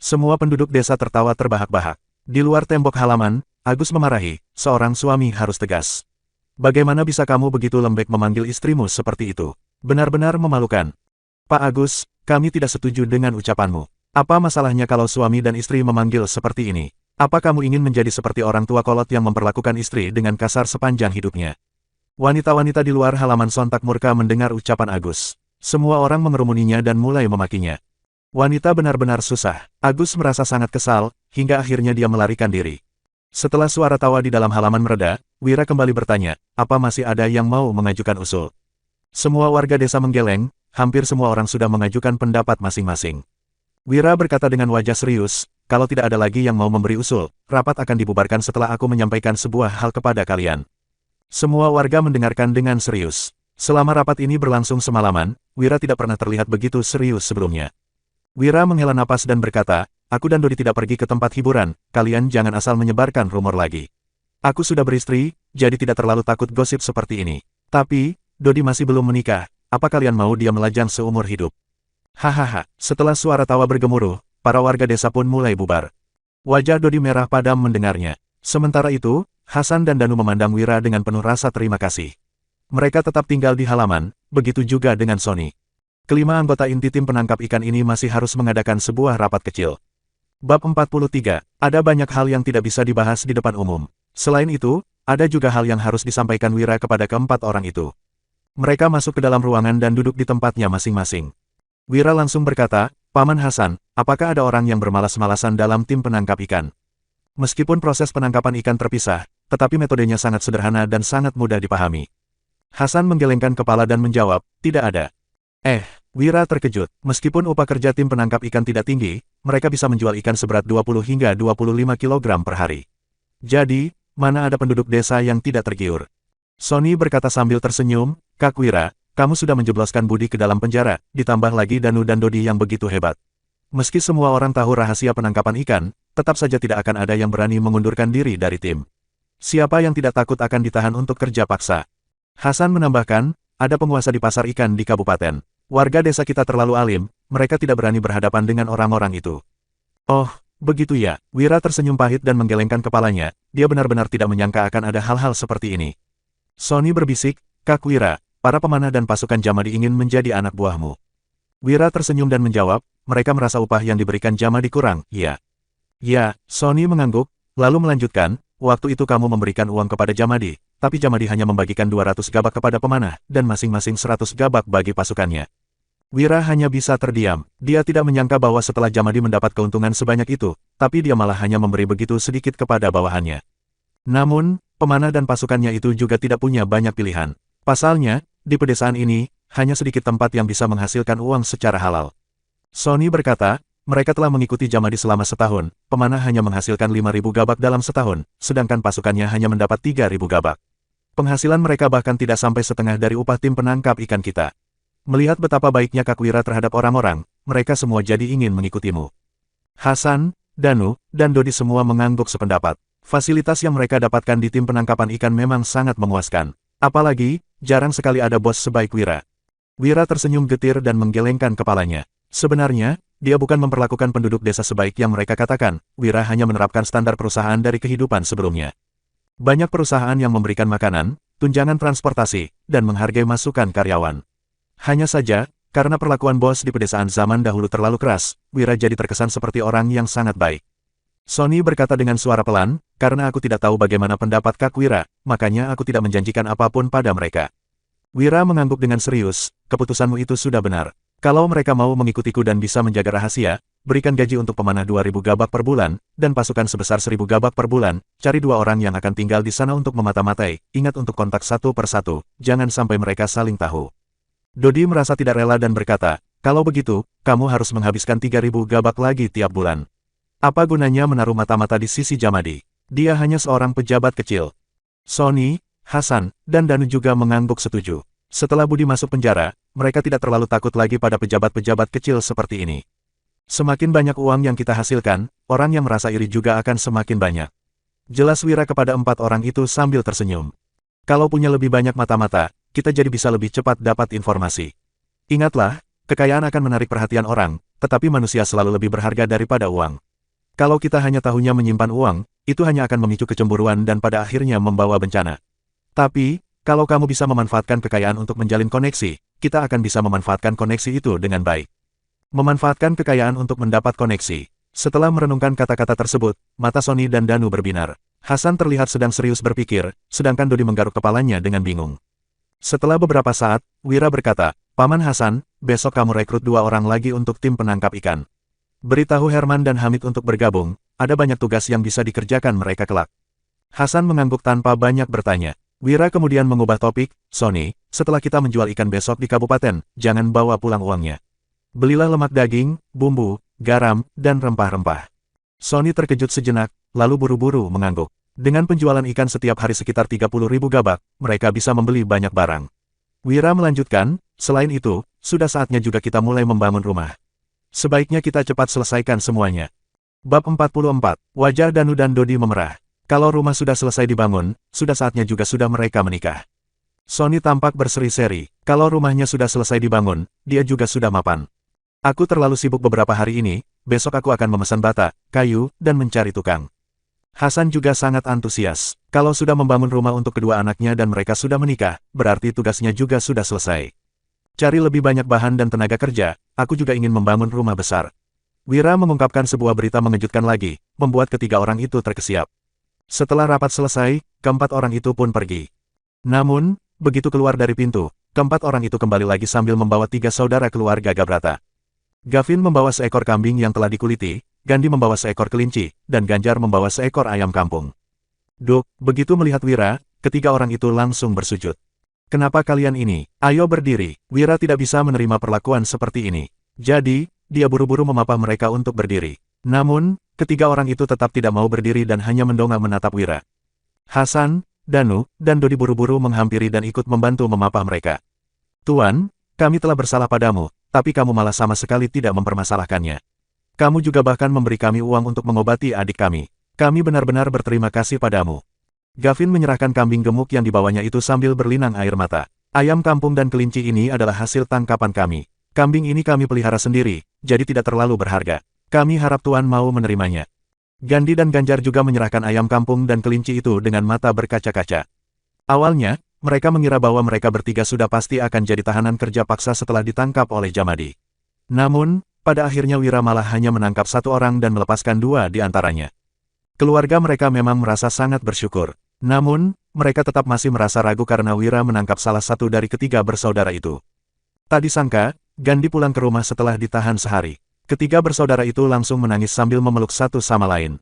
Semua penduduk desa tertawa terbahak-bahak. Di luar tembok halaman, Agus memarahi, seorang suami harus tegas. Bagaimana bisa kamu begitu lembek memanggil istrimu seperti itu? Benar-benar memalukan. Pak Agus, kami tidak setuju dengan ucapanmu. Apa masalahnya kalau suami dan istri memanggil seperti ini? Apa kamu ingin menjadi seperti orang tua kolot yang memperlakukan istri dengan kasar sepanjang hidupnya? Wanita-wanita di luar halaman sontak murka mendengar ucapan Agus. Semua orang mengerumuninya dan mulai memakinya. Wanita benar-benar susah. Agus merasa sangat kesal, hingga akhirnya dia melarikan diri. Setelah suara tawa di dalam halaman mereda, Wira kembali bertanya, apa masih ada yang mau mengajukan usul? Semua warga desa menggeleng, hampir semua orang sudah mengajukan pendapat masing-masing. Wira berkata dengan wajah serius, kalau tidak ada lagi yang mau memberi usul, rapat akan dibubarkan setelah aku menyampaikan sebuah hal kepada kalian. Semua warga mendengarkan dengan serius. Selama rapat ini berlangsung semalaman, Wira tidak pernah terlihat begitu serius sebelumnya. Wira menghela napas dan berkata, aku dan Dodi tidak pergi ke tempat hiburan, kalian jangan asal menyebarkan rumor lagi. Aku sudah beristri, jadi tidak terlalu takut gosip seperti ini. Tapi, Dodi masih belum menikah, apa kalian mau dia melajang seumur hidup? Hahaha, setelah suara tawa bergemuruh, para warga desa pun mulai bubar. Wajah Dodi merah padam mendengarnya. Sementara itu, Hasan dan Danu memandang Wira dengan penuh rasa terima kasih. Mereka tetap tinggal di halaman, begitu juga dengan Sony. Kelima anggota inti tim penangkap ikan ini masih harus mengadakan sebuah rapat kecil. Bab 43, ada banyak hal yang tidak bisa dibahas di depan umum. Selain itu, ada juga hal yang harus disampaikan Wira kepada keempat orang itu. Mereka masuk ke dalam ruangan dan duduk di tempatnya masing-masing. Wira langsung berkata, Paman Hasan, apakah ada orang yang bermalas-malasan dalam tim penangkap ikan? Meskipun proses penangkapan ikan terpisah, tetapi metodenya sangat sederhana dan sangat mudah dipahami. Hasan menggelengkan kepala dan menjawab, tidak ada. Wira terkejut. Meskipun upah kerja tim penangkap ikan tidak tinggi, mereka bisa menjual ikan seberat 20 hingga 25 kg per hari. Jadi, mana ada penduduk desa yang tidak tergiur? Sony berkata sambil tersenyum, Kak Wira, kamu sudah menjebloskan Budi ke dalam penjara, ditambah lagi Danu dan Dodi yang begitu hebat. Meski semua orang tahu rahasia penangkapan ikan, tetap saja tidak akan ada yang berani mengundurkan diri dari tim. Siapa yang tidak takut akan ditahan untuk kerja paksa? Hasan menambahkan, ada penguasa di pasar ikan di kabupaten. Warga desa kita terlalu alim, mereka tidak berani berhadapan dengan orang-orang itu. Oh, begitu ya. Wira tersenyum pahit dan menggelengkan kepalanya, dia benar-benar tidak menyangka akan ada hal-hal seperti ini. Sony berbisik, Kak Wira, para pemanah dan pasukan Jamadi ingin menjadi anak buahmu. Wira tersenyum dan menjawab, mereka merasa upah yang diberikan Jamadi kurang, ya. Ya, Sony mengangguk, lalu melanjutkan, waktu itu kamu memberikan uang kepada Jamadi, tapi Jamadi hanya membagikan 200 gabak kepada pemanah, dan masing-masing 100 gabak bagi pasukannya. Wira hanya bisa terdiam, dia tidak menyangka bahwa setelah Jamadi mendapat keuntungan sebanyak itu, tapi dia malah hanya memberi begitu sedikit kepada bawahannya. Namun, pemanah dan pasukannya itu juga tidak punya banyak pilihan. Pasalnya, di pedesaan ini, hanya sedikit tempat yang bisa menghasilkan uang secara halal. Sony berkata, mereka telah mengikuti Jamadi selama setahun, pemanah hanya menghasilkan 5.000 gabak dalam setahun, sedangkan pasukannya hanya mendapat 3.000 gabak. Penghasilan mereka bahkan tidak sampai setengah dari upah tim penangkap ikan kita. Melihat betapa baiknya Kak Wira terhadap orang-orang, mereka semua jadi ingin mengikutimu. Hasan, Danu, dan Dodi semua mengangguk sependapat. Fasilitas yang mereka dapatkan di tim penangkapan ikan memang sangat memuaskan. Apalagi, jarang sekali ada bos sebaik Wira. Wira tersenyum getir dan menggelengkan kepalanya. Sebenarnya, dia bukan memperlakukan penduduk desa sebaik yang mereka katakan, Wira hanya menerapkan standar perusahaan dari kehidupan sebelumnya. Banyak perusahaan yang memberikan makanan, tunjangan transportasi, dan menghargai masukan karyawan. Hanya saja, karena perlakuan bos di pedesaan zaman dahulu terlalu keras, Wira jadi terkesan seperti orang yang sangat baik. Sony berkata dengan suara pelan, karena aku tidak tahu bagaimana pendapat Kak Wira, makanya aku tidak menjanjikan apapun pada mereka. Wira mengangguk dengan serius, keputusanmu itu sudah benar. Kalau mereka mau mengikutiku dan bisa menjaga rahasia, berikan gaji untuk pemanah 2.000 gabak per bulan, dan pasukan sebesar 1.000 gabak per bulan, cari 2 orang yang akan tinggal di sana untuk memata-matai, ingat untuk kontak satu per satu, jangan sampai mereka saling tahu. Dodi merasa tidak rela dan berkata, kalau begitu, kamu harus menghabiskan 3.000 gabak lagi tiap bulan. Apa gunanya menaruh mata-mata di sisi Jamadi? Dia hanya seorang pejabat kecil. Sony, Hasan, dan Danu juga mengangguk setuju. Setelah Budi masuk penjara, mereka tidak terlalu takut lagi pada pejabat-pejabat kecil seperti ini. Semakin banyak uang yang kita hasilkan, orang yang merasa iri juga akan semakin banyak. Jelas Wira kepada 4 orang itu sambil tersenyum. Kalau punya lebih banyak mata-mata, kita jadi bisa lebih cepat dapat informasi. Ingatlah, kekayaan akan menarik perhatian orang, tetapi manusia selalu lebih berharga daripada uang. Kalau kita hanya tahunya menyimpan uang, itu hanya akan memicu kecemburuan dan pada akhirnya membawa bencana. Tapi, kalau kamu bisa memanfaatkan kekayaan untuk menjalin koneksi, kita akan bisa memanfaatkan koneksi itu dengan baik. Memanfaatkan kekayaan untuk mendapat koneksi. Setelah merenungkan kata-kata tersebut, mata Sony dan Danu berbinar. Hasan terlihat sedang serius berpikir, sedangkan Dodi menggaruk kepalanya dengan bingung. Setelah beberapa saat, Wira berkata, Paman Hasan, besok kamu rekrut 2 orang lagi untuk tim penangkap ikan. Beritahu Herman dan Hamid untuk bergabung, ada banyak tugas yang bisa dikerjakan mereka kelak. Hasan mengangguk tanpa banyak bertanya. Wira kemudian mengubah topik, Sony, setelah kita menjual ikan besok di kabupaten, jangan bawa pulang uangnya. Belilah lemak daging, bumbu, garam, dan rempah-rempah. Sony terkejut sejenak, lalu buru-buru mengangguk. Dengan penjualan ikan setiap hari sekitar 30.000 gabak, mereka bisa membeli banyak barang. Wira melanjutkan, selain itu, sudah saatnya juga kita mulai membangun rumah. Sebaiknya kita cepat selesaikan semuanya. Bab 44, wajah Danu dan Dodi memerah. Kalau rumah sudah selesai dibangun, sudah saatnya juga sudah mereka menikah. Sonny tampak berseri-seri. Kalau rumahnya sudah selesai dibangun, dia juga sudah mapan. Aku terlalu sibuk beberapa hari ini, besok aku akan memesan bata, kayu, dan mencari tukang. Hasan juga sangat antusias. Kalau sudah membangun rumah untuk kedua anaknya dan mereka sudah menikah, berarti tugasnya juga sudah selesai. Cari lebih banyak bahan dan tenaga kerja, aku juga ingin membangun rumah besar. Wira mengungkapkan sebuah berita mengejutkan lagi, membuat ketiga orang itu terkesiap. Setelah rapat selesai, keempat orang itu pun pergi. Namun, begitu keluar dari pintu, keempat orang itu kembali lagi sambil membawa 3 saudara keluarga Gabrata. Gavin membawa seekor kambing yang telah dikuliti, Gandhi membawa seekor kelinci, dan Ganjar membawa seekor ayam kampung. Duk, begitu melihat Wira, ketiga orang itu langsung bersujud. Kenapa kalian ini? Ayo berdiri. Wira tidak bisa menerima perlakuan seperti ini. Jadi, dia buru-buru memapah mereka untuk berdiri. Namun, ketiga orang itu tetap tidak mau berdiri dan hanya mendongak menatap Wira. Hasan, Danu, dan Dodi buru-buru menghampiri dan ikut membantu memapah mereka. Tuan, kami telah bersalah padamu, tapi kamu malah sama sekali tidak mempermasalahkannya. Kamu juga bahkan memberi kami uang untuk mengobati adik kami. Kami benar-benar berterima kasih padamu. Gavin menyerahkan kambing gemuk yang dibawanya itu sambil berlinang air mata. Ayam kampung dan kelinci ini adalah hasil tangkapan kami. Kambing ini kami pelihara sendiri, jadi tidak terlalu berharga. Kami harap Tuan mau menerimanya. Gandhi dan Ganjar juga menyerahkan ayam kampung dan kelinci itu dengan mata berkaca-kaca. Awalnya, mereka mengira bahwa mereka bertiga sudah pasti akan jadi tahanan kerja paksa setelah ditangkap oleh Jamadi. Namun, pada akhirnya Wira malah hanya menangkap 1 orang dan melepaskan 2 di antaranya. Keluarga mereka memang merasa sangat bersyukur. Namun, mereka tetap masih merasa ragu karena Wira menangkap salah satu dari ketiga bersaudara itu. Tak disangka, Gandhi pulang ke rumah setelah ditahan sehari. Ketiga bersaudara itu langsung menangis sambil memeluk satu sama lain.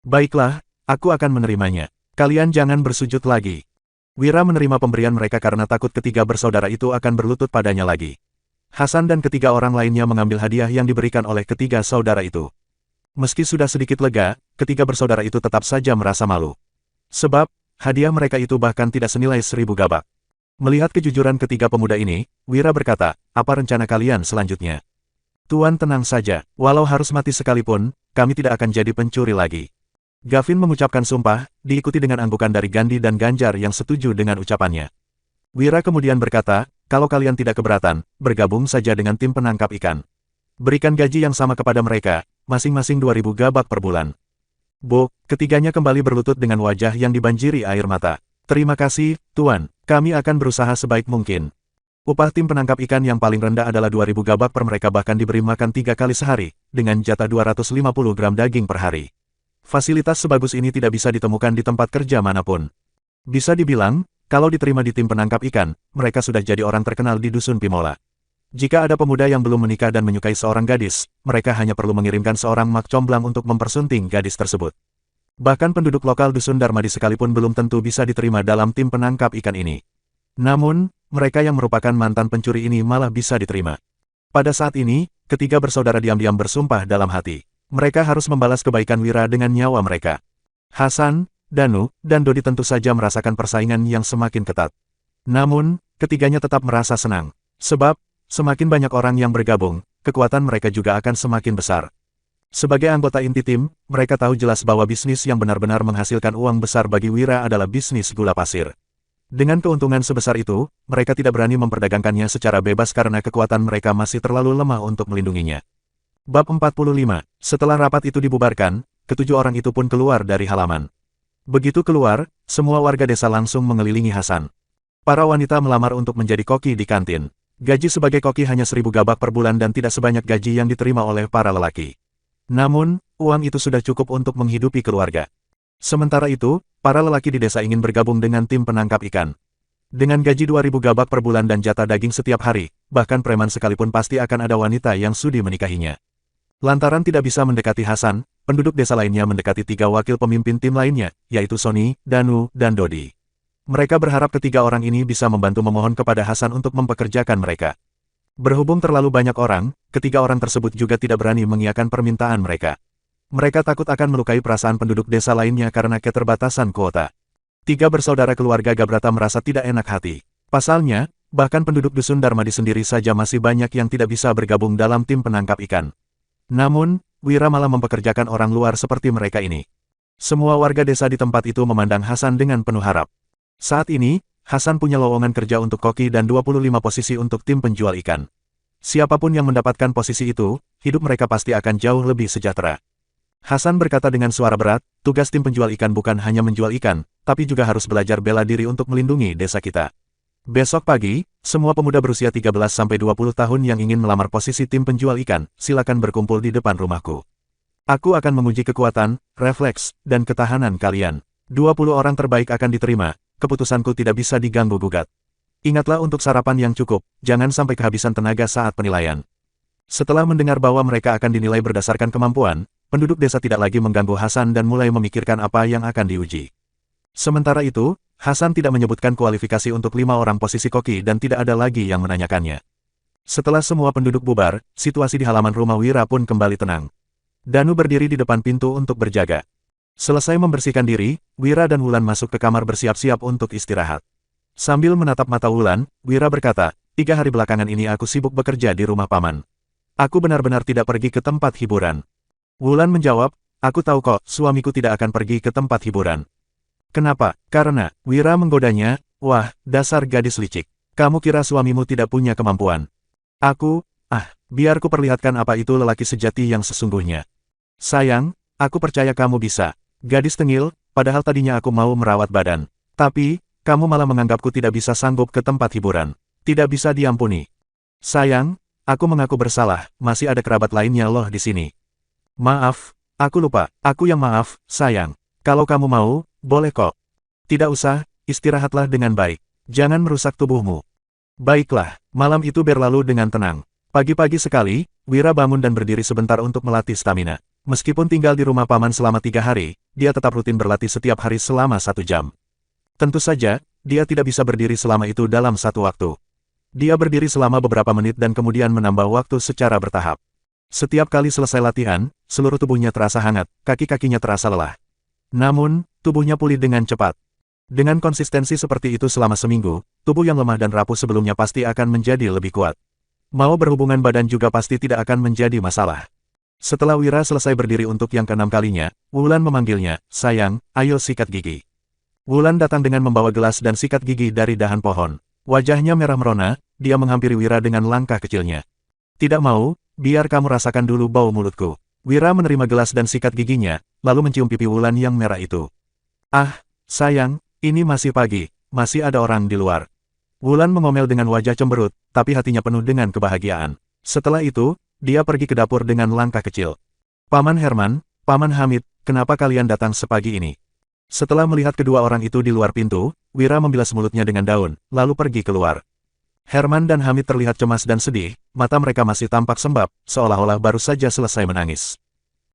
Baiklah, aku akan menerimanya. Kalian jangan bersujud lagi. Wira menerima pemberian mereka karena takut ketiga bersaudara itu akan berlutut padanya lagi. Hasan dan ketiga orang lainnya mengambil hadiah yang diberikan oleh ketiga saudara itu. Meski sudah sedikit lega, ketiga bersaudara itu tetap saja merasa malu. Sebab, hadiah mereka itu bahkan tidak senilai 1000 gabak. Melihat kejujuran ketiga pemuda ini, Wira berkata, apa rencana kalian selanjutnya? Tuan tenang saja, walau harus mati sekalipun, kami tidak akan jadi pencuri lagi. Gavin mengucapkan sumpah, diikuti dengan anggukan dari Gandhi dan Ganjar yang setuju dengan ucapannya. Wira kemudian berkata, kalau kalian tidak keberatan, bergabung saja dengan tim penangkap ikan. Berikan gaji yang sama kepada mereka, masing-masing 2000 gabak per bulan. Bu, ketiganya kembali berlutut dengan wajah yang dibanjiri air mata. Terima kasih, Tuan, kami akan berusaha sebaik mungkin. Upah tim penangkap ikan yang paling rendah adalah 2000 gabak per mereka bahkan diberi makan 3 kali sehari, dengan jatah 250 gram daging per hari. Fasilitas sebagus ini tidak bisa ditemukan di tempat kerja manapun. Bisa dibilang, kalau diterima di tim penangkap ikan, mereka sudah jadi orang terkenal di Dusun Pimola. Jika ada pemuda yang belum menikah dan menyukai seorang gadis, mereka hanya perlu mengirimkan seorang mak comblang untuk mempersunting gadis tersebut. Bahkan penduduk lokal Dusun Darmadi sekalipun belum tentu bisa diterima dalam tim penangkap ikan ini. Namun, mereka yang merupakan mantan pencuri ini malah bisa diterima. Pada saat ini, ketiga bersaudara diam-diam bersumpah dalam hati. Mereka harus membalas kebaikan Wira dengan nyawa mereka. Hasan, Danu, dan Dodi tentu saja merasakan persaingan yang semakin ketat. Namun, ketiganya tetap merasa senang. Sebab, semakin banyak orang yang bergabung, kekuatan mereka juga akan semakin besar. Sebagai anggota inti tim, mereka tahu jelas bahwa bisnis yang benar-benar menghasilkan uang besar bagi Wira adalah bisnis gula pasir. Dengan keuntungan sebesar itu, mereka tidak berani memperdagangkannya secara bebas karena kekuatan mereka masih terlalu lemah untuk melindunginya. Bab 45. Setelah rapat itu dibubarkan, ketujuh orang itu pun keluar dari halaman. Begitu keluar, semua warga desa langsung mengelilingi Hasan. Para wanita melamar untuk menjadi koki di kantin. Gaji sebagai koki hanya 1000 gabak per bulan dan tidak sebanyak gaji yang diterima oleh para lelaki. Namun, uang itu sudah cukup untuk menghidupi keluarga. Sementara itu, para lelaki di desa ingin bergabung dengan tim penangkap ikan. Dengan gaji 2000 gabak per bulan dan jatah daging setiap hari, bahkan preman sekalipun pasti akan ada wanita yang sudi menikahinya. Lantaran tidak bisa mendekati Hasan, penduduk desa lainnya mendekati 3 wakil pemimpin tim lainnya, yaitu Sonny, Danu, dan Dodi. Mereka berharap ketiga orang ini bisa membantu memohon kepada Hasan untuk mempekerjakan mereka. Berhubung terlalu banyak orang, ketiga orang tersebut juga tidak berani mengiyakan permintaan mereka. Mereka takut akan melukai perasaan penduduk desa lainnya karena keterbatasan kuota. 3 bersaudara keluarga Gabrata merasa tidak enak hati. Pasalnya, bahkan penduduk Dusun Darmadi sendiri saja masih banyak yang tidak bisa bergabung dalam tim penangkap ikan. Namun, Wira malah mempekerjakan orang luar seperti mereka ini. Semua warga desa di tempat itu memandang Hasan dengan penuh harap. Saat ini, Hasan punya lowongan kerja untuk koki dan 25 posisi untuk tim penjual ikan. Siapapun yang mendapatkan posisi itu, hidup mereka pasti akan jauh lebih sejahtera. Hasan berkata dengan suara berat, tugas tim penjual ikan bukan hanya menjual ikan, tapi juga harus belajar bela diri untuk melindungi desa kita. Besok pagi, semua pemuda berusia 13-20 tahun yang ingin melamar posisi tim penjual ikan, silakan berkumpul di depan rumahku. Aku akan menguji kekuatan, refleks, dan ketahanan kalian. 20 orang terbaik akan diterima, keputusanku tidak bisa diganggu-gugat. Ingatlah untuk sarapan yang cukup, jangan sampai kehabisan tenaga saat penilaian. Setelah mendengar bahwa mereka akan dinilai berdasarkan kemampuan, penduduk desa tidak lagi mengganggu Hasan dan mulai memikirkan apa yang akan diuji. Sementara itu, Hasan tidak menyebutkan kualifikasi untuk 5 orang posisi koki dan tidak ada lagi yang menanyakannya. Setelah semua penduduk bubar, situasi di halaman rumah Wira pun kembali tenang. Danu berdiri di depan pintu untuk berjaga. Selesai membersihkan diri, Wira dan Wulan masuk ke kamar bersiap-siap untuk istirahat. Sambil menatap mata Wulan, Wira berkata, 3 hari belakangan ini aku sibuk bekerja di rumah paman. Aku benar-benar tidak pergi ke tempat hiburan. Wulan menjawab, aku tahu kok, suamiku tidak akan pergi ke tempat hiburan. Kenapa? Karena, Wira menggodanya, wah, dasar gadis licik. Kamu kira suamimu tidak punya kemampuan? Biar ku perlihatkan apa itu lelaki sejati yang sesungguhnya. Sayang, aku percaya kamu bisa. Gadis tengil, padahal tadinya aku mau merawat badan. Tapi, kamu malah menganggapku tidak bisa sanggup ke tempat hiburan. Tidak bisa diampuni. Sayang, aku mengaku bersalah, masih ada kerabat lainnya loh di sini. Maaf, aku lupa, aku yang maaf, sayang. Kalau kamu mau, boleh kok. Tidak usah, istirahatlah dengan baik. Jangan merusak tubuhmu. Baiklah, malam itu berlalu dengan tenang. Pagi-pagi sekali, Wira bangun dan berdiri sebentar untuk melatih stamina. Meskipun tinggal di rumah paman selama 3 hari, dia tetap rutin berlatih setiap hari selama 1 jam. Tentu saja, dia tidak bisa berdiri selama itu dalam satu waktu. Dia berdiri selama beberapa menit dan kemudian menambah waktu secara bertahap. Setiap kali selesai latihan, seluruh tubuhnya terasa hangat, kaki-kakinya terasa lelah. Namun, tubuhnya pulih dengan cepat. Dengan konsistensi seperti itu selama seminggu, tubuh yang lemah dan rapuh sebelumnya pasti akan menjadi lebih kuat. Mau berhubungan badan juga pasti tidak akan menjadi masalah. Setelah Wira selesai berdiri untuk yang ke-6 kalinya, Wulan memanggilnya, sayang, ayo sikat gigi. Wulan datang dengan membawa gelas dan sikat gigi dari dahan pohon. Wajahnya merah merona, dia menghampiri Wira dengan langkah kecilnya. Tidak mau, biar kamu rasakan dulu bau mulutku. Wira menerima gelas dan sikat giginya, lalu mencium pipi Wulan yang merah itu. Sayang, ini masih pagi, masih ada orang di luar. Wulan mengomel dengan wajah cemberut, tapi hatinya penuh dengan kebahagiaan. Setelah itu, dia pergi ke dapur dengan langkah kecil. Paman Herman, Paman Hamid, kenapa kalian datang sepagi ini? Setelah melihat kedua orang itu di luar pintu, Wira membilas mulutnya dengan daun, lalu pergi keluar. Herman dan Hamid terlihat cemas dan sedih, mata mereka masih tampak sembab, seolah-olah baru saja selesai menangis.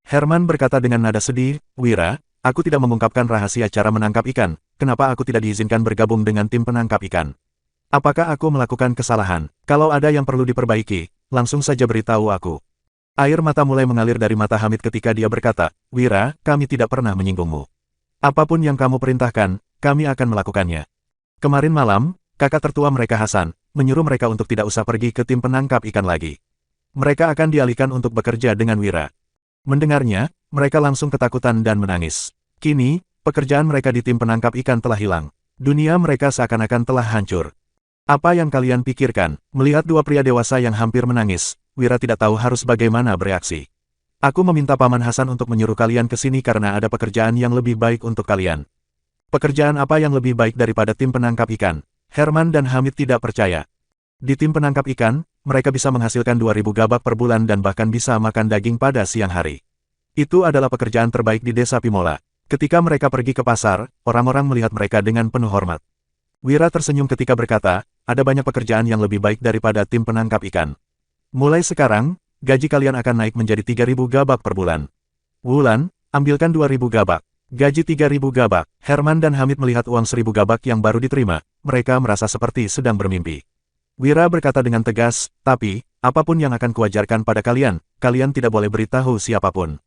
Herman berkata dengan nada sedih, Wira, aku tidak mengungkapkan rahasia cara menangkap ikan, kenapa aku tidak diizinkan bergabung dengan tim penangkap ikan? Apakah aku melakukan kesalahan? Kalau ada yang perlu diperbaiki, langsung saja beritahu aku. Air mata mulai mengalir dari mata Hamid ketika dia berkata, Wira, kami tidak pernah menyinggungmu. Apapun yang kamu perintahkan, kami akan melakukannya. Kemarin malam, kakak tertua mereka Hasan, menyuruh mereka untuk tidak usah pergi ke tim penangkap ikan lagi. Mereka akan dialihkan untuk bekerja dengan Wira. Mendengarnya, mereka langsung ketakutan dan menangis. Kini, pekerjaan mereka di tim penangkap ikan telah hilang. Dunia mereka seakan-akan telah hancur. Apa yang kalian pikirkan? Melihat 2 pria dewasa yang hampir menangis, Wira tidak tahu harus bagaimana bereaksi. Aku meminta Paman Hasan untuk menyuruh kalian ke sini karena ada pekerjaan yang lebih baik untuk kalian. Pekerjaan apa yang lebih baik daripada tim penangkap ikan? Herman dan Hamid tidak percaya. Di tim penangkap ikan, mereka bisa menghasilkan 2.000 gabak per bulan dan bahkan bisa makan daging pada siang hari. Itu adalah pekerjaan terbaik di desa Pimola. Ketika mereka pergi ke pasar, orang-orang melihat mereka dengan penuh hormat. Wira tersenyum ketika berkata, ada banyak pekerjaan yang lebih baik daripada tim penangkap ikan. Mulai sekarang, gaji kalian akan naik menjadi 3.000 gabak per bulan. Wulan, ambilkan 2.000 gabak. Gaji 3.000 gabak. Herman dan Hamid melihat uang 1.000 gabak yang baru diterima, mereka merasa seperti sedang bermimpi. Wira berkata dengan tegas, tapi, apapun yang akan kuajarkan pada kalian, kalian tidak boleh beritahu siapapun.